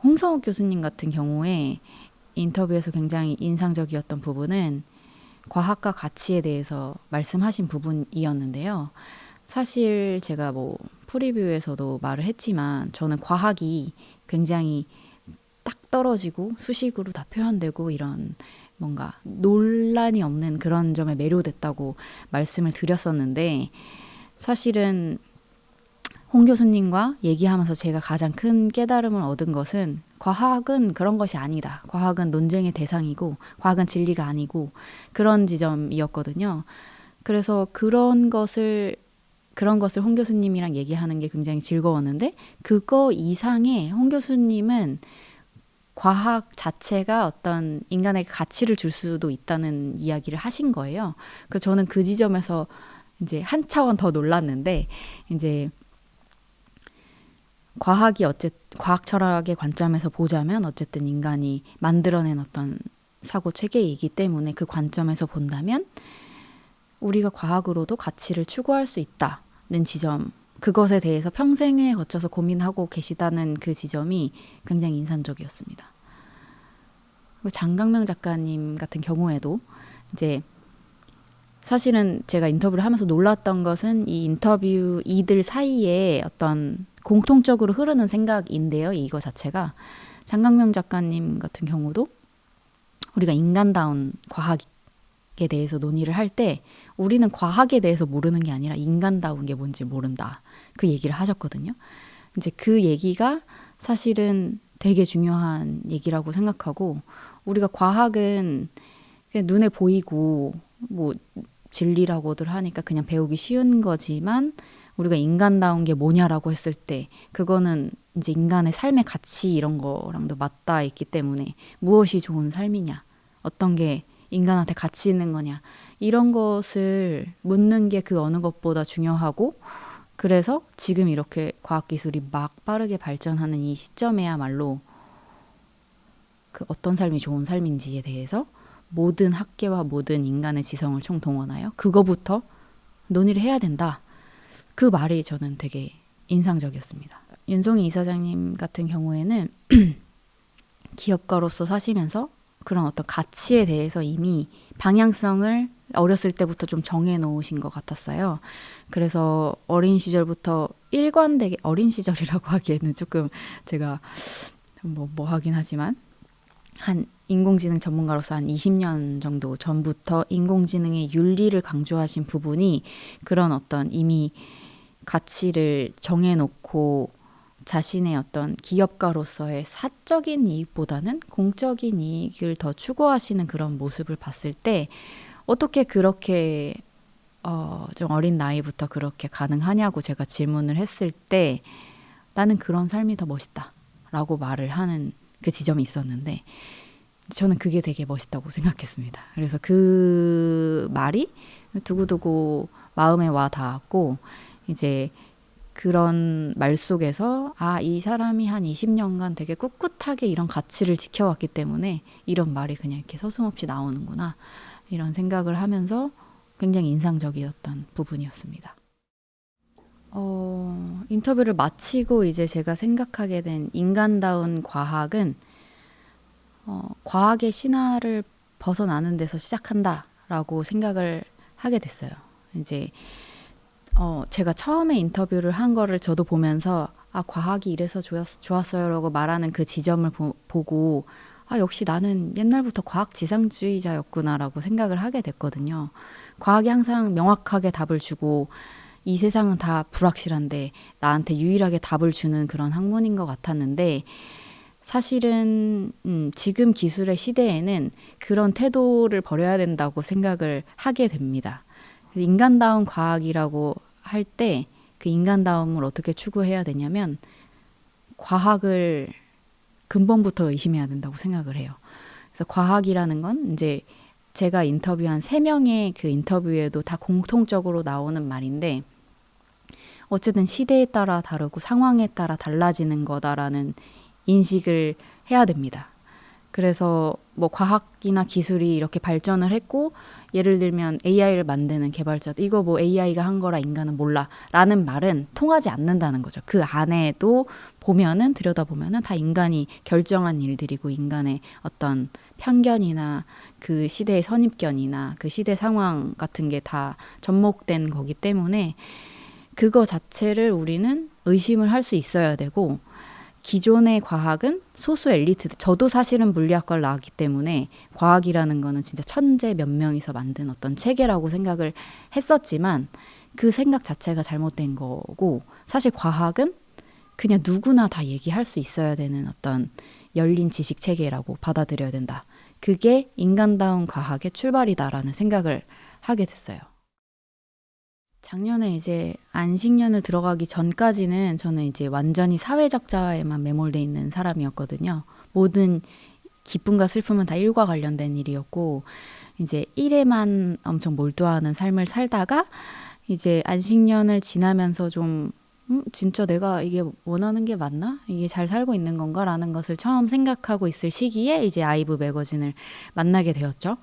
홍성욱 교수님 같은 경우에 인터뷰에서 굉장히 인상적이었던 부분은 과학과 가치에 대해서 말씀하신 부분이었는데요. 사실 제가 뭐 프리뷰에서도 말을 했지만 저는 과학이 굉장히 딱 떨어지고 수식으로 다 표현되고 이런 뭔가 논란이 없는 그런 점에 매료됐다고 말씀을 드렸었는데, 사실은 홍 교수님과 얘기하면서 제가 가장 큰 깨달음을 얻은 것은 과학은 그런 것이 아니다. 과학은 논쟁의 대상이고 과학은 진리가 아니고 그런 지점이었거든요. 그래서 그런 것을 홍 교수님이랑 얘기하는 게 굉장히 즐거웠는데, 그거 이상의 홍 교수님은 과학 자체가 어떤 인간에게 가치를 줄 수도 있다는 이야기를 하신 거예요. 그래서 저는 그 지점에서 이제 한 차원 더 놀랐는데, 이제 과학 철학의 관점에서 보자면 어쨌든 인간이 만들어낸 어떤 사고 체계이기 때문에 그 관점에서 본다면 우리가 과학으로도 가치를 추구할 수 있다는 지점, 그것에 대해서 평생에 거쳐서 고민하고 계시다는 그 지점이 굉장히 인상적이었습니다. 장강명 작가님 같은 경우에도 이제 사실은 제가 인터뷰를 하면서 놀랐던 것은 이 인터뷰 이들 사이에 어떤 공통적으로 흐르는 생각인데요. 이거 자체가 장강명 작가님 같은 경우도 우리가 인간다운 과학에 대해서 논의를 할 때 우리는 과학에 대해서 모르는 게 아니라 인간다운 게 뭔지 모른다. 그 얘기를 하셨거든요. 이제 그 얘기가 사실은 되게 중요한 얘기라고 생각하고, 우리가 과학은 그냥 눈에 보이고 뭐 진리라고들 하니까 그냥 배우기 쉬운 거지만, 우리가 인간다운 게 뭐냐라고 했을 때 그거는 이제 인간의 삶의 가치 이런 거랑도 맞닿아 있기 때문에 무엇이 좋은 삶이냐, 어떤 게 인간한테 가치 있는 거냐, 이런 것을 묻는 게 그 어느 것보다 중요하고, 그래서 지금 이렇게 과학기술이 막 빠르게 발전하는 이 시점에야말로 그 어떤 삶이 좋은 삶인지에 대해서 모든 학계와 모든 인간의 지성을 총동원하여 그거부터 논의를 해야 된다. 그 말이 저는 되게 인상적이었습니다. 윤송희 이사장님 같은 경우에는 기업가로서 사시면서 그런 어떤 가치에 대해서 이미 방향성을 어렸을 때부터 좀 정해놓으신 것 같았어요. 그래서 어린 시절부터 일관되게, 어린 시절이라고 하기에는 조금 제가 뭐 하긴 하지만 한 인공지능 전문가로서 한 20년 정도 전부터 인공지능의 윤리를 강조하신 부분이 그런 어떤 이미 가치를 정해놓고 자신의 어떤 기업가로서의 사적인 이익보다는 공적인 이익을 더 추구하시는 그런 모습을 봤을 때 어떻게 그렇게 좀 어린 나이부터 그렇게 가능하냐고 제가 질문을 했을 때 나는 그런 삶이 더 멋있다 라고 말을 하는 그 지점이 있었는데, 저는 그게 되게 멋있다고 생각했습니다. 그래서 그 말이 두고두고 마음에 와 닿았고, 이제 그런 말 속에서 이 사람이 한 20년간 되게 꿋꿋하게 이런 가치를 지켜왔기 때문에 이런 말이 그냥 이렇게 서슴없이 나오는구나, 이런 생각을 하면서 굉장히 인상적이었던 부분이었습니다. 인터뷰를 마치고 이제 제가 생각하게 된 인간다운 과학은 과학의 신화를 벗어나는 데서 시작한다라고 생각을 하게 됐어요. 이제 제가 처음에 인터뷰를 한 거를 저도 보면서 과학이 이래서 좋았어요 라고 말하는 그 지점을 보고 역시 나는 옛날부터 과학 지상주의자였구나 라고 생각을 하게 됐거든요. 과학이 항상 명확하게 답을 주고 이 세상은 다 불확실한데 나한테 유일하게 답을 주는 그런 학문인 것 같았는데, 사실은 지금 기술의 시대에는 그런 태도를 버려야 된다고 생각을 하게 됩니다. 인간다운 과학이라고 할 때 그 인간다움을 어떻게 추구해야 되냐면 과학을 근본부터 의심해야 된다고 생각을 해요. 그래서 과학이라는 건 이제 제가 인터뷰한 3명의 그 인터뷰에도 다 공통적으로 나오는 말인데, 어쨌든 시대에 따라 다르고 상황에 따라 달라지는 거다라는 인식을 해야 됩니다. 그래서 뭐 과학이나 기술이 이렇게 발전을 했고 예를 들면 AI를 만드는 개발자, 이거 뭐 AI가 한 거라 인간은 몰라 라는 말은 통하지 않는다는 거죠. 그 안에도 보면은, 들여다보면은 다 인간이 결정한 일들이고, 인간의 어떤 편견이나 그 시대의 선입견이나 그 시대 상황 같은 게 다 접목된 거기 때문에 그거 자체를 우리는 의심을 할 수 있어야 되고, 기존의 과학은 소수 엘리트, 저도 사실은 물리학과를 나왔기 때문에 과학이라는 거는 진짜 천재 몇 명이서 만든 어떤 체계라고 생각을 했었지만 그 생각 자체가 잘못된 거고, 사실 과학은 그냥 누구나 다 얘기할 수 있어야 되는 어떤 열린 지식 체계라고 받아들여야 된다. 그게 인간다운 과학의 출발이다라는 생각을 하게 됐어요. 작년에 이제 안식년을 들어가기 전까지는 저는 이제 완전히 사회적자에만 매몰돼 있는 사람이었거든요. 모든 기쁨과 슬픔은 다 일과 관련된 일이었고, 이제 일에만 엄청 몰두하는 삶을 살다가 이제 안식년을 지나면서 좀 진짜 내가 이게 원하는 게 맞나? 이게 잘 살고 있는 건가? 라는 것을 처음 생각하고 있을 시기에 이제 아이브 매거진을 만나게 되었죠.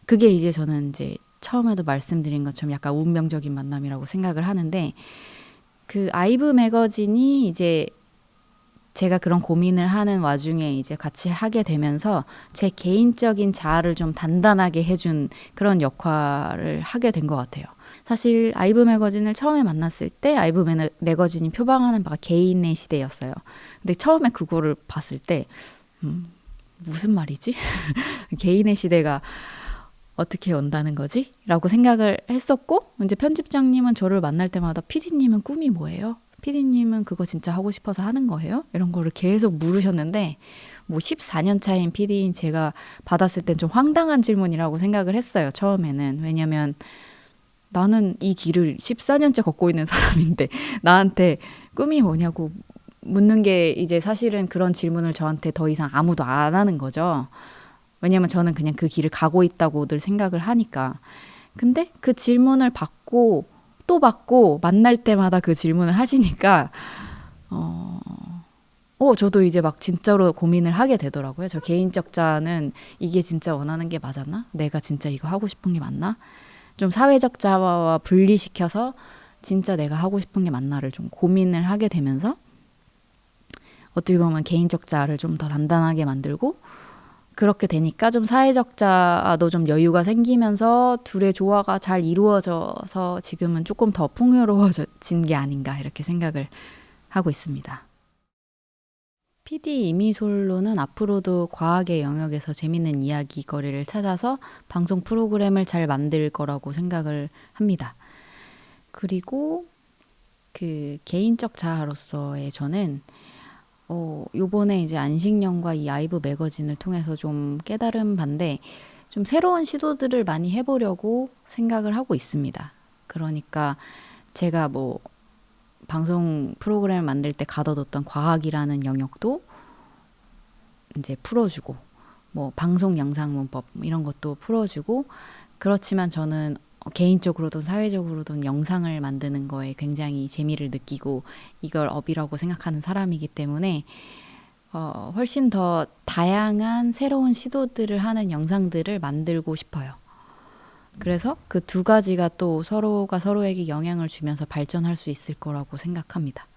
그게 이제 저는 이제 처음에도 말씀드린 것처럼 약간 운명적인 만남이라고 생각을 하는데, 그 아이브 매거진이 이제 제가 그런 고민을 하는 와중에 이제 같이 하게 되면서 제 개인적인 자아를 좀 단단하게 해준 그런 역할을 하게 된 것 같아요. 사실 아이브 매거진을 처음에 만났을 때 아이브 매거진이 표방하는 바가 개인의 시대였어요. 근데 처음에 그거를 봤을 때 무슨 말이지? 개인의 시대가 어떻게 온다는 거지? 라고 생각을 했었고, 이제 편집장님은 저를 만날 때마다 PD님은 꿈이 뭐예요? PD님은 그거 진짜 하고 싶어서 하는 거예요? 이런 거를 계속 물으셨는데, 뭐 14년 차인 PD인 제가 받았을 땐 좀 황당한 질문이라고 생각을 했어요, 처음에는. 왜냐면 나는 이 길을 14년째 걷고 있는 사람인데 나한테 꿈이 뭐냐고 묻는 게 이제 사실은 그런 질문을 저한테 더 이상 아무도 안 하는 거죠. 왜냐면 저는 그냥 그 길을 가고 있다고 늘 생각을 하니까. 근데 그 질문을 받고 또 받고 만날 때마다 그 질문을 하시니까 저도 이제 막 진짜로 고민을 하게 되더라고요. 저 개인적 자아는 이게 진짜 원하는 게 맞았나? 내가 진짜 이거 하고 싶은 게 맞나? 좀 사회적 자아와 분리시켜서 진짜 내가 하고 싶은 게 맞나를 좀 고민을 하게 되면서, 어떻게 보면 개인적 자아를 좀 더 단단하게 만들고, 그렇게 되니까 좀 사회적 자아도 좀 여유가 생기면서 둘의 조화가 잘 이루어져서 지금은 조금 더 풍요로워진 게 아닌가, 이렇게 생각을 하고 있습니다. PD 이미솔로는 앞으로도 과학의 영역에서 재밌는 이야기거리를 찾아서 방송 프로그램을 잘 만들 거라고 생각을 합니다. 그리고 그 개인적 자아로서의 저는 요번에 이제 안식년과 이 아이브 매거진을 통해서 좀 깨달은 반데, 좀 새로운 시도들을 많이 해보려고 생각을 하고 있습니다. 그러니까 제가 뭐 방송 프로그램을 만들 때 가둬뒀던 과학이라는 영역도 이제 풀어주고, 뭐 방송 영상 문법 이런 것도 풀어주고, 그렇지만 저는 개인적으로든 사회적으로든 영상을 만드는 거에 굉장히 재미를 느끼고 이걸 업이라고 생각하는 사람이기 때문에 훨씬 더 다양한 새로운 시도들을 하는 영상들을 만들고 싶어요. 그래서 그 두 가지가 또 서로가 서로에게 영향을 주면서 발전할 수 있을 거라고 생각합니다.